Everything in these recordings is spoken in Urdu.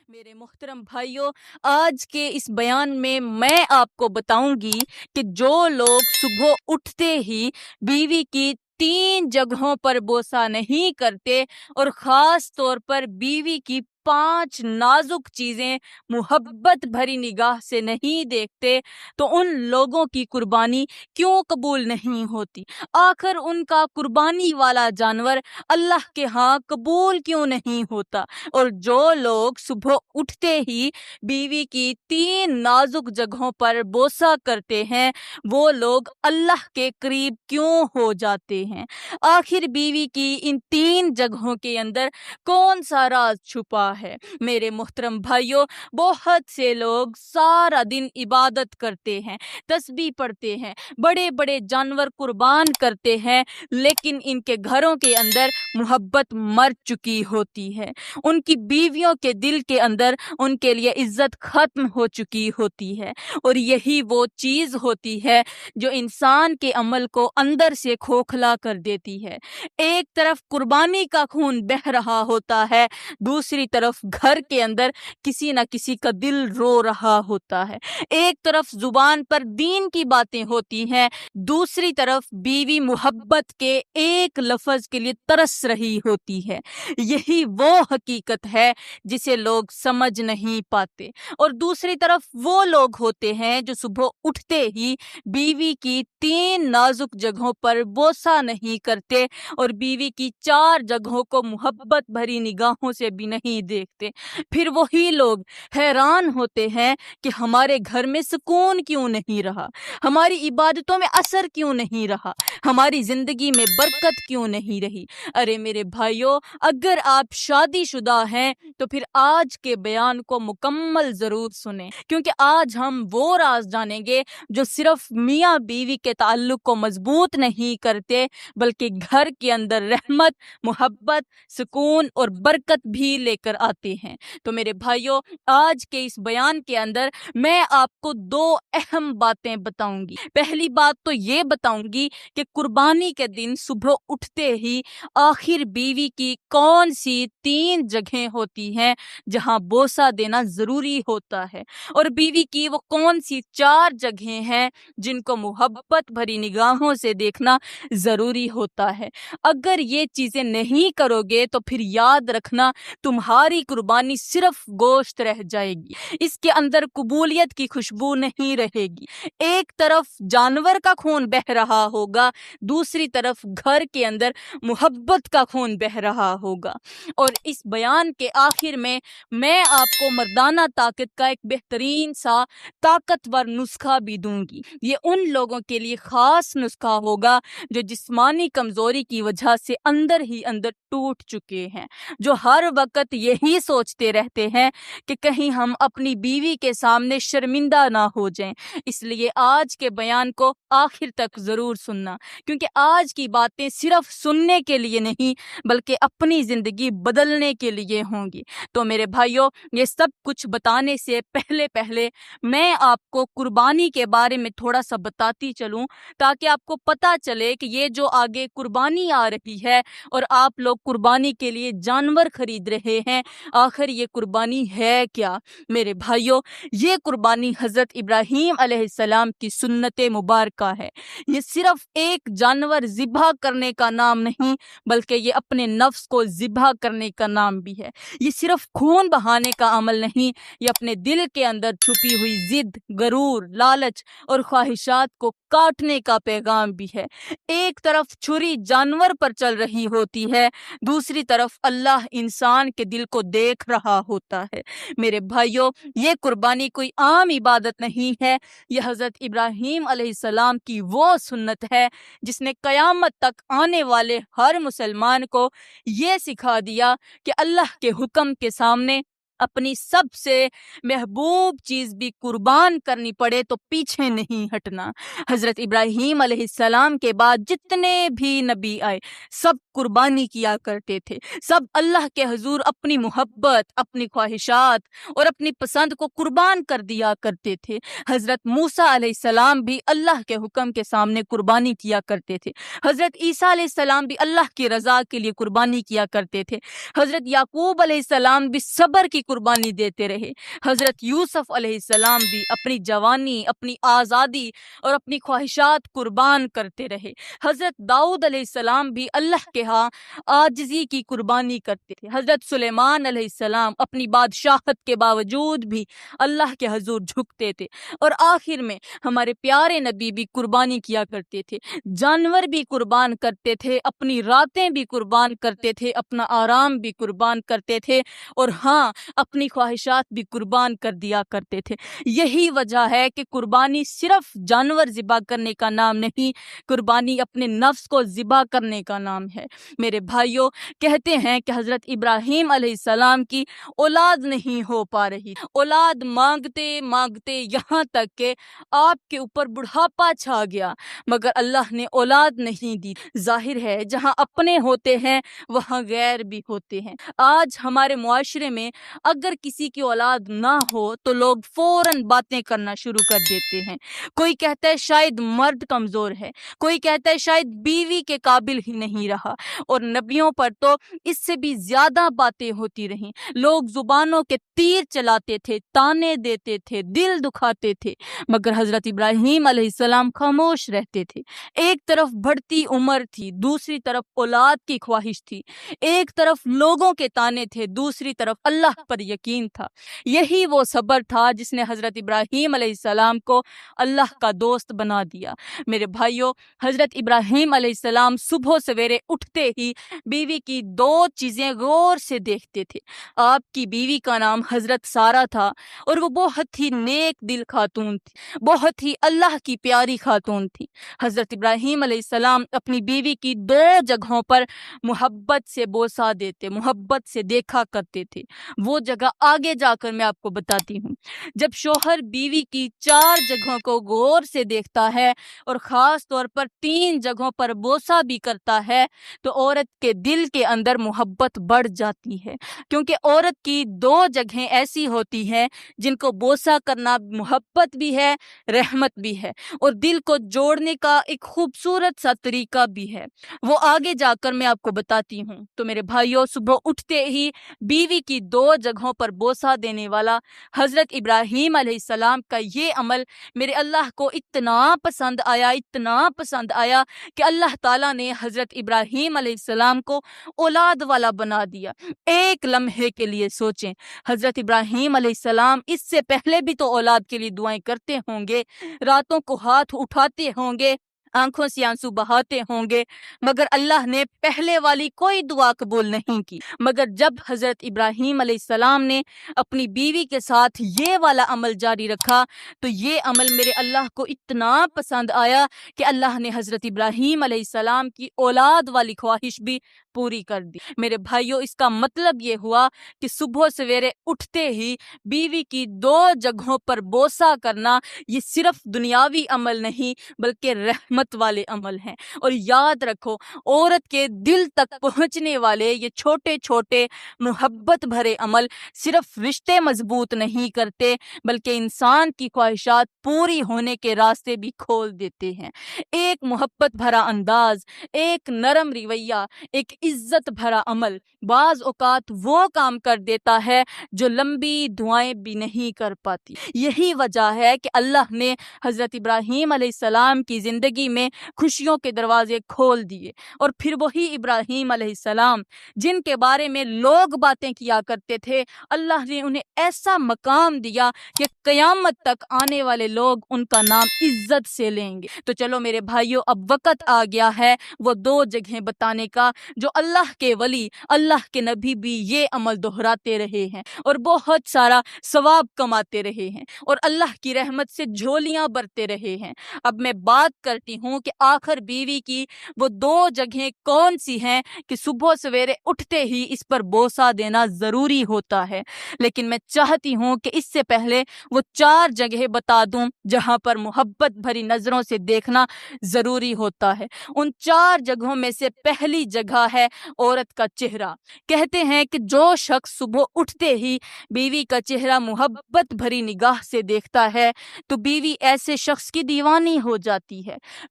میرے محترم بھائیوں، آج کے اس بیان میں آپ کو بتاؤں گی کہ جو لوگ صبح اٹھتے ہی بیوی کی 3 جگہوں پر بوسہ نہیں کرتے اور خاص طور پر بیوی کی 5 نازک چیزیں محبت بھری نگاہ سے نہیں دیکھتے، تو ان لوگوں کی قربانی کیوں قبول نہیں ہوتی؟ آخر ان کا قربانی والا جانور اللہ کے ہاں قبول کیوں نہیں ہوتا؟ اور جو لوگ صبح اٹھتے ہی بیوی کی 3 نازک جگہوں پر بوسہ کرتے ہیں، وہ لوگ اللہ کے قریب کیوں ہو جاتے ہیں؟ آخر بیوی کی ان 3 جگہوں کے اندر کون سا راز چھپا ہے؟ میرے محترم بھائیوں، بہت سے لوگ سارا دن عبادت کرتے ہیں، تسبیح پڑھتے ہیں، بڑے بڑے جانور قربان کرتے ہیں، لیکن ان کے گھروں کے اندر محبت مر چکی ہوتی ہے۔ ان کی بیویوں کے دل کے اندر ان کے لیے عزت ختم ہو چکی ہوتی ہے، اور یہی وہ چیز ہوتی ہے جو انسان کے عمل کو اندر سے کھوکھلا کر دیتی ہے۔ ایک طرف قربانی کا خون بہہ رہا ہوتا ہے، دوسری طرف گھر کے اندر کسی نہ کسی کا دل رو رہا ہوتا ہے۔ ایک طرف زبان پر دین کی باتیں ہوتی ہیں، دوسری طرف بیوی محبت کے ایک لفظ کے لیے ترس رہی ہوتی ہے۔ یہی وہ حقیقت ہے جسے لوگ سمجھ نہیں پاتے، اور دوسری طرف وہ لوگ ہوتے ہیں جو صبح اٹھتے ہی بیوی کی 3 نازک جگہوں پر بوسہ نہیں کرتے اور بیوی کی 4 جگہوں کو محبت بھری نگاہوں سے بھی نہیں دیکھتے۔ پھر وہی لوگ حیران ہوتے ہیں کہ ہمارے گھر میں سکون کیوں نہیں رہا، ہماری عبادتوں میں اثر کیوں نہیں رہا، ہماری زندگی میں برکت کیوں نہیں رہی۔ ارے میرے بھائیوں، اگر آپ شادی شدہ ہیں تو پھر آج کے بیان کو مکمل ضرور سنیں، کیونکہ آج ہم وہ راز جانیں گے جو صرف میاں بیوی کے تعلق کو مضبوط نہیں کرتے، بلکہ گھر کے اندر رحمت، محبت، سکون اور برکت بھی لے کر آتے ہیں۔ تو میرے بھائیوں، آج کے اس بیان کے اندر میں آپ کو 2 اہم باتیں بتاؤں گی۔ پہلی بات تو یہ بتاؤں گی کہ قربانی کے دن صبح اٹھتے ہی آخر بیوی کی کون سی 3 جگہیں ہوتی ہیں جہاں بوسہ دینا ضروری ہوتا ہے، اور بیوی کی وہ کون سی 4 جگہیں ہیں جن کو محبت بھری نگاہوں سے دیکھنا ضروری ہوتا ہے۔ اگر یہ چیزیں نہیں کرو گے تو پھر یاد رکھنا، تمہاری قربانی صرف گوشت رہ جائے گی، اس کے اندر قبولیت کی خوشبو نہیں رہے گی۔ ایک طرف جانور کا خون بہہ رہا ہوگا، دوسری طرف گھر کے اندر محبت کا خون بہہ رہا ہوگا۔ اور اس بیان کے آخر میں آپ کو مردانہ طاقت کا ایک بہترین سا طاقتور نسخہ بھی دوں گی۔ یہ ان لوگوں کے لیے خاص نسخہ ہوگا جو جسمانی کمزوری کی وجہ سے اندر ہی اندر ٹوٹ چکے ہیں، جو ہر وقت یہی سوچتے رہتے ہیں کہ کہیں ہم اپنی بیوی کے سامنے شرمندہ نہ ہو جائیں۔ اس لیے آج کے بیان کو آخر تک ضرور سننا، کیونکہ آج کی باتیں صرف سننے کے لیے نہیں بلکہ اپنی زندگی بدلنے کے لیے ہوں گی۔ تو میرے بھائیوں، یہ سب کچھ بتانے سے پہلے میں آپ کو قربانی کے بارے میں تھوڑا سا بتاتی چلوں، تاکہ آپ کو پتہ چلے کہ یہ جو آگے قربانی آ رہی ہے اور آپ لوگ قربانی کے لیے جانور خرید رہے ہیں، آخر یہ قربانی ہے کیا؟ میرے بھائیوں، یہ قربانی حضرت ابراہیم علیہ السلام کی سنت مبارکہ ہے۔ یہ صرف ایک جانور ذبح کرنے کا نام نہیں بلکہ یہ اپنے نفس کو ذبح کرنے کا نام بھی ہے۔ یہ صرف خون بہانے کا عمل نہیں، یہ اپنے دل کے اندر چھپی ہوئی ضد، غرور، لالچ اور خواہشات کو کاٹنے کا پیغام بھی ہے۔ ایک طرف چھری جانور پر چل رہی ہوتی ہے، دوسری طرف اللہ انسان کے دل کو دیکھ رہا ہوتا ہے۔ میرے بھائیوں، یہ قربانی کوئی عام عبادت نہیں ہے، یہ حضرت ابراہیم علیہ السلام کی وہ سنت ہے جس نے قیامت تک آنے والے ہر مسلمان کو یہ سکھا دیا کہ اللہ کے حکم کے سامنے اپنی سب سے محبوب چیز بھی قربان کرنی پڑے تو پیچھے نہیں ہٹنا۔ حضرت ابراہیم علیہ السلام کے بعد جتنے بھی نبی آئے سب قربانی کیا کرتے تھے، سب اللہ کے حضور اپنی محبت، اپنی خواہشات اور اپنی پسند کو قربان کر دیا کرتے تھے۔ حضرت موسیٰ علیہ السلام بھی اللہ کے حکم کے سامنے قربانی کیا کرتے تھے۔ حضرت عیسیٰ علیہ السلام بھی اللہ کی رضا کے لیے قربانی کیا کرتے تھے۔ حضرت یعقوب علیہ السلام بھی صبر کی قربانی دیتے رہے۔ حضرت یوسف علیہ السلام بھی اپنی جوانی، اپنی آزادی اور اپنی خواہشات قربان کرتے رہے۔ حضرت داؤد علیہ السلام بھی اللہ کے ہاں عاجزی کی قربانی کرتے تھے۔ حضرت سلیمان علیہ السلام اپنی بادشاہت کے باوجود بھی اللہ کے حضور جھکتے تھے۔ اور آخر میں ہمارے پیارے نبی بھی قربانی کیا کرتے تھے، جانور بھی قربان کرتے تھے، اپنی راتیں بھی قربان کرتے تھے، اپنا آرام بھی قربان کرتے تھے، اور ہاں اپنی خواہشات بھی قربان کر دیا کرتے تھے۔ یہی وجہ ہے کہ قربانی صرف جانور ذبح کرنے کا نام نہیں، قربانی اپنے نفس کو ذبح کرنے کا نام ہے۔ میرے بھائیوں، کہتے ہیں کہ حضرت ابراہیم علیہ السلام کی اولاد نہیں ہو پا رہی، اولاد مانگتے مانگتے یہاں تک کہ آپ کے اوپر بڑھاپا چھا گیا، مگر اللہ نے اولاد نہیں دی۔ ظاہر ہے جہاں اپنے ہوتے ہیں وہاں غیر بھی ہوتے ہیں۔ آج ہمارے معاشرے میں اگر کسی کی اولاد نہ ہو تو لوگ فوراً باتیں کرنا شروع کر دیتے ہیں۔ کوئی کہتا ہے شاید مرد کمزور ہے، کوئی کہتا ہے شاید بیوی کے قابل ہی نہیں رہا، اور نبیوں پر تو اس سے بھی زیادہ باتیں ہوتی رہیں۔ لوگ زبانوں کے تیر چلاتے تھے، تانے دیتے تھے، دل دکھاتے تھے، مگر حضرت ابراہیم علیہ السلام خاموش رہتے تھے۔ ایک طرف بڑھتی عمر تھی، دوسری طرف اولاد کی خواہش تھی، ایک طرف لوگوں کے تانے تھے، دوسری طرف اللہ پر یقین تھا۔ یہی وہ صبر تھا جس نے حضرت ابراہیم علیہ السلام کو اللہ کا دوست بنا دیا۔ میرے بھائیوں، حضرت ابراہیم علیہ السلام صبح سویرے اٹھتے ہی بیوی کی دو چیزیں غور سے دیکھتے تھے۔ آپ کی بیوی کا نام حضرت سارہ تھا، اور وہ بہت ہی نیک دل خاتون تھی، بہت ہی اللہ کی پیاری خاتون تھی۔ حضرت ابراہیم علیہ السلام اپنی بیوی کی دو جگہوں پر محبت سے بوسہ دیتے، محبت سے دیکھا کرتے تھے۔ وہ جگہ آگے جا کر میں آپ کو بتاتی ہوں۔ جب شوہر بیوی کی 4 جگہوں کو غور سے دیکھتا ہے اور خاص طور پر 3 جگہوں پر بوسہ بھی کرتا ہے تو عورت کے دل کے اندر محبت بڑھ جاتی ہے، کیونکہ عورت کی 2 جگہیں ایسی ہوتی ہیں جن کو بوسہ کرنا محبت بھی ہے، رحمت بھی ہے، اور دل کو جوڑنے کا ایک خوبصورت سا طریقہ بھی ہے۔ وہ آگے جا کر میں آپ کو بتاتی ہوں۔ تو میرے بھائیوں، صبح اٹھتے ہی بیوی کی 2 جگہوں پر بوسہ دینے والا حضرت ابراہیم علیہ السلام کا یہ عمل میرے اللہ کو اتنا پسند آیا، اتنا پسند آیا کہ اللہ تعالیٰ نے حضرت ابراہیم علیہ السلام کو اولاد والا بنا دیا۔ ایک لمحے کے لیے سوچیں، حضرت ابراہیم علیہ السلام اس سے پہلے بھی تو اولاد کے لیے دعائیں کرتے ہوں گے، راتوں کو ہاتھ اٹھاتے ہوں گے، آنکھوں سے آنسو بہاتے ہوں گے، مگر اللہ نے پہلے والی کوئی دعا قبول نہیں کی۔ مگر جب حضرت ابراہیم علیہ السلام نے اپنی بیوی کے ساتھ یہ والا عمل جاری رکھا تو یہ عمل میرے اللہ کو اتنا پسند آیا کہ اللہ نے حضرت ابراہیم علیہ السلام کی اولاد والی خواہش بھی پوری کر دی۔ میرے بھائیوں، اس کا مطلب یہ ہوا کہ صبح سویرے اٹھتے ہی بیوی کی 2 جگہوں پر بوسہ کرنا یہ صرف دنیاوی عمل نہیں بلکہ رحمت والے عمل ہیں۔ اور یاد رکھو، عورت کے دل تک پہنچنے والے یہ چھوٹے چھوٹے محبت بھرے عمل صرف رشتے مضبوط نہیں کرتے بلکہ انسان کی خواہشات پوری ہونے کے راستے بھی کھول دیتے ہیں۔ ایک محبت بھرا انداز، ایک نرم رویہ، ایک عزت بھرا عمل بعض اوقات وہ کام کر دیتا ہے جو لمبی دعائیں بھی نہیں کر پاتی۔ یہی وجہ ہے کہ اللہ نے حضرت ابراہیم علیہ السلام کی زندگی میں خوشیوں کے دروازے کھول دیے، اور پھر وہی ابراہیم علیہ السلام جن کے بارے میں لوگ باتیں کیا کرتے تھے، اللہ نے انہیں ایسا مقام دیا کہ قیامت تک آنے والے لوگ ان کا نام عزت سے لیں گے۔ تو چلو میرے بھائیوں، اب وقت آ گیا ہے وہ 2 جگہیں بتانے کا جو اللہ کے ولی، اللہ کے نبی بھی یہ عمل دہراتے رہے ہیں اور بہت سارا ثواب کماتے رہے ہیں اور اللہ کی رحمت سے جھولیاں برتے رہے ہیں۔ اب میں بات کرتی ہوں کہ آخر بیوی کی وہ 2 جگہیں کون سی ہیں کہ صبح سویرے اٹھتے ہی اس پر بوسہ دینا ضروری ہوتا ہے، لیکن میں چاہتی ہوں کہ اس سے پہلے وہ 4 جگہیں بتا دوں جہاں پر محبت بھری نظروں سے دیکھنا ضروری ہوتا ہے۔ ان 4 جگہوں میں سے پہلی جگہ ہے عورت کا چہرہ۔ کہتے ہیں کہ جو شخص صبح اٹھتے ہی بیوی کا چہرہ محبت بھری نگاہ سے دیکھتا ہے تو بیوی ایسے شخص کی دیوانی ہو جاتی ہے۔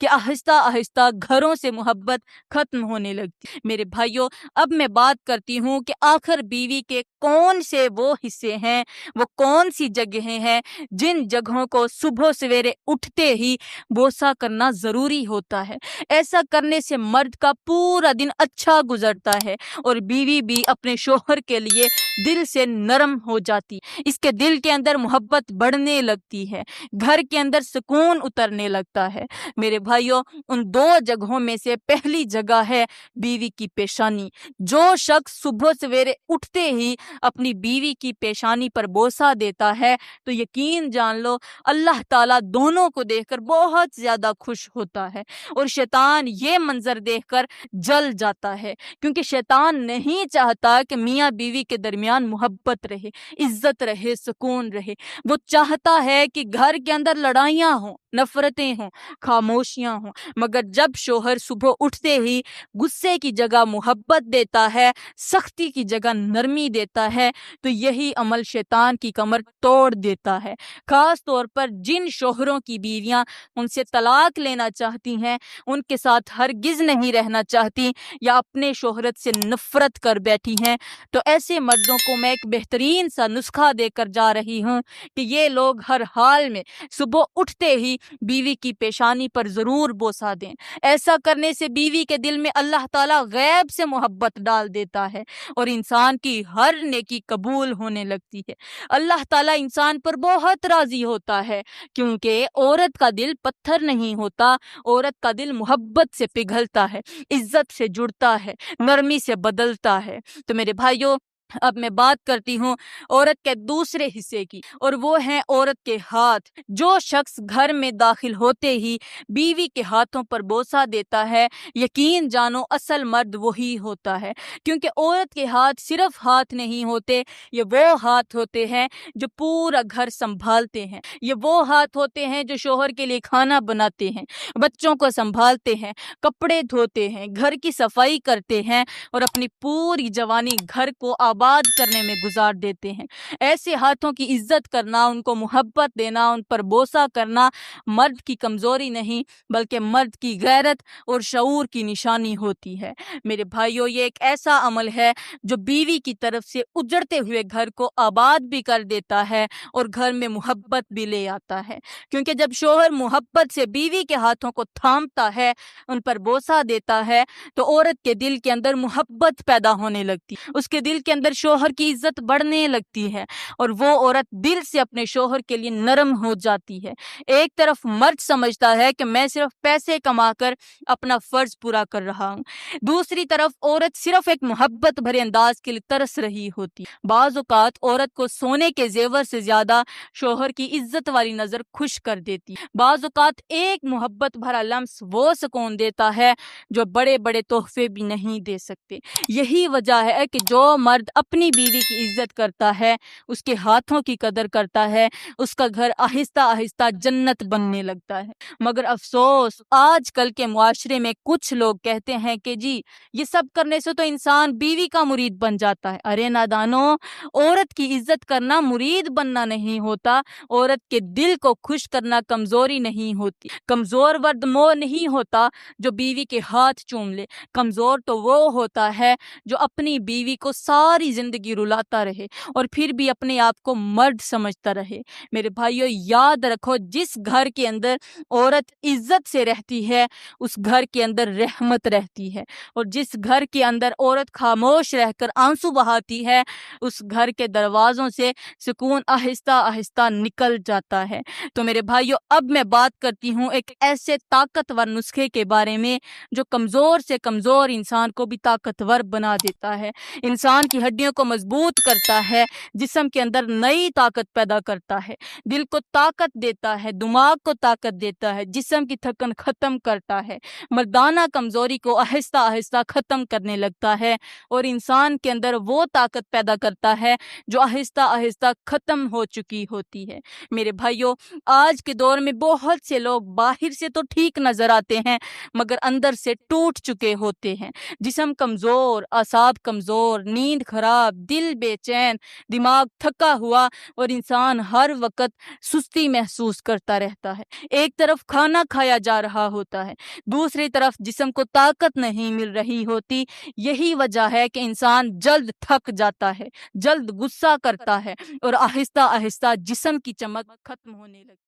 کہ آہستہ آہستہ گھروں سے محبت ختم ہونے لگتی ہے۔ میرے بھائیوں، اب میں بات کرتی ہوں کہ آخر بیوی کے کون سے وہ حصے ہیں، وہ کون سی جگہیں ہیں جن جگہوں کو صبح سویرے اٹھتے ہی بوسہ کرنا ضروری ہوتا ہے۔ ایسا کرنے سے مرد کا پورا دن اچھا گزرتا ہے اور بیوی بھی اپنے شوہر کے لیے دل سے نرم ہو جاتی، اس کے دل کے اندر محبت بڑھنے لگتی ہے، گھر کے اندر سکون اترنے لگتا ہے۔ میرے بھائیوں، ان دو جگہوں میں سے پہلی جگہ ہے بیوی کی پیشانی۔ جو شخص صبح سویرے اٹھتے ہی اپنی بیوی کی پیشانی پر بوسہ دیتا ہے تو یقین جان لو اللہ تعالیٰ دونوں کو دیکھ کر بہت زیادہ خوش ہوتا ہے، اور شیطان یہ منظر دیکھ کر جل جاتا ہے، کیونکہ شیطان نہیں چاہتا کہ میاں بیوی کے درمیان محبت رہے، عزت رہے، سکون رہے۔ وہ چاہتا ہے کہ گھر کے اندر لڑائیاں ہوں، نفرتیں ہوں، خاموشیاں ہوں، مگر جب شوہر صبح اٹھتے ہی غصے کی جگہ محبت دیتا ہے، سختی کی جگہ نرمی دیتا ہے، تو یہی عمل شیطان کی کمر توڑ دیتا ہے۔ خاص طور پر جن شوہروں کی بیویاں ان سے طلاق لینا چاہتی ہیں، ان کے ساتھ ہرگز نہیں رہنا چاہتی یا اپنے شوہرت سے نفرت کر بیٹھی ہیں، تو ایسے مردوں کو میں ایک بہترین سا نسخہ دے کر جا رہی ہوں کہ یہ لوگ ہر حال میں صبح اٹھتے ہی بیوی کی پیشانی پر ضرور بوسہ دیں۔ ایسا کرنے سے بیوی کے دل میں اللہ تعالیٰ غیب سے محبت ڈال دیتا ہے اور انسان کی ہر نیکی قبول ہونے لگتی ہے۔ اللہ تعالیٰ انسان پر بہت راضی ہوتا ہے، کیونکہ عورت کا دل پتھر نہیں ہوتا، عورت کا دل محبت سے پگھلتا ہے، عزت سے جڑتا ہے، نرمی سے بدلتا ہے۔ تو میرے بھائیوں، اب میں بات کرتی ہوں عورت کے دوسرے حصے کی، اور وہ ہیں عورت کے ہاتھ۔ جو شخص گھر میں داخل ہوتے ہی بیوی کے ہاتھوں پر بوسہ دیتا ہے، یقین جانو اصل مرد وہی ہوتا ہے، کیونکہ عورت کے ہاتھ صرف ہاتھ نہیں ہوتے، یہ وہ ہاتھ ہوتے ہیں جو پورا گھر سنبھالتے ہیں، یہ وہ ہاتھ ہوتے ہیں جو شوہر کے لیے کھانا بناتے ہیں، بچوں کو سنبھالتے ہیں، کپڑے دھوتے ہیں، گھر کی صفائی کرتے ہیں اور اپنی پوری جوانی گھر کو آباد کرنے میں گزار دیتے ہیں۔ ایسے ہاتھوں کی عزت کرنا، ان کو محبت دینا، ان پر بوسہ کرنا مرد کی کمزوری نہیں بلکہ مرد کی غیرت اور شعور کی نشانی ہوتی ہے۔ میرے بھائیوں، یہ ایک ایسا عمل ہے جو بیوی کی طرف سے اجڑتے ہوئے گھر کو آباد بھی کر دیتا ہے اور گھر میں محبت بھی لے آتا ہے، کیونکہ جب شوہر محبت سے بیوی کے ہاتھوں کو تھامتا ہے، ان پر بوسہ دیتا ہے، تو عورت کے دل کے اندر محبت پیدا ہونے لگتی، اس کے دل کے اندر شوہر کی عزت بڑھنے لگتی ہے اور وہ عورت دل سے اپنے شوہر کے لیے نرم ہو جاتی ہے۔ ایک طرف مرد سمجھتا ہے کہ میں صرف پیسے کما کر اپنا فرض پورا کر رہا ہوں، دوسری طرف عورت صرف ایک محبت بھرے انداز کے لیے ترس رہی ہوتی۔ بعض اوقات عورت کو سونے کے زیور سے زیادہ شوہر کی عزت والی نظر خوش کر دیتی، بعض اوقات ایک محبت بھرا لمس وہ سکون دیتا ہے جو بڑے بڑے تحفے بھی نہیں دے سکتے۔ یہی وجہ ہے کہ جو مرد اپنی بیوی کی عزت کرتا ہے، اس کے ہاتھوں کی قدر کرتا ہے، اس کا گھر آہستہ آہستہ جنت بننے لگتا ہے۔ مگر افسوس، آج کل کے معاشرے میں کچھ لوگ کہتے ہیں کہ جی یہ سب کرنے سے تو انسان بیوی کا مرید بن جاتا ہے۔ ارے نادانو، عورت کی عزت کرنا مرید بننا نہیں ہوتا، عورت کے دل کو خوش کرنا کمزوری نہیں ہوتی۔ کمزور مرد وہ نہیں ہوتا جو بیوی کے ہاتھ چوم لے، کمزور تو وہ ہوتا ہے جو اپنی بیوی کو ساری زندگی رلاتا رہے اور پھر بھی اپنے آپ کو مرد سمجھتا رہے۔ میرے بھائیوں، یاد رکھو، جس گھر کے اندر عورت عزت سے رہتی ہے اس گھر کے اندر رحمت رہتی ہے، اور جس گھر کے اندر عورت خاموش رہ کر آنسو بہاتی ہے اس گھر کے دروازوں سے سکون آہستہ آہستہ نکل جاتا ہے۔ تو میرے بھائیوں، اب میں بات کرتی ہوں ایک ایسے طاقتور نسخے کے بارے میں جو کمزور سے کمزور انسان کو بھی طاقتور بنا دیتا ہے، انسان کی ہڈیوں کو مضبوط کرتا ہے، جسم کے اندر نئی طاقت پیدا کرتا ہے، دل کو طاقت دیتا ہے، دماغ کو طاقت دیتا ہے، جسم کی تھکن ختم کرتا ہے، مردانہ کمزوری کو آہستہ آہستہ ختم کرنے لگتا ہے اور انسان کے اندر وہ طاقت پیدا کرتا ہے جو آہستہ آہستہ ختم ہو چکی ہوتی ہے۔ میرے بھائیوں، آج کے دور میں بہت سے لوگ باہر سے تو ٹھیک نظر آتے ہیں مگر اندر سے ٹوٹ چکے ہوتے ہیں، جسم کمزور، اعصاب کمزور، نیند خراب خراب، دل بے چین، دماغ تھکا ہوا اور انسان ہر وقت سستی محسوس کرتا رہتا ہے۔ ایک طرف کھانا کھایا جا رہا ہوتا ہے، دوسری طرف جسم کو طاقت نہیں مل رہی ہوتی۔ یہی وجہ ہے کہ انسان جلد تھک جاتا ہے، جلد غصہ کرتا ہے اور آہستہ آہستہ جسم کی چمک ختم ہونے لگتی ہے۔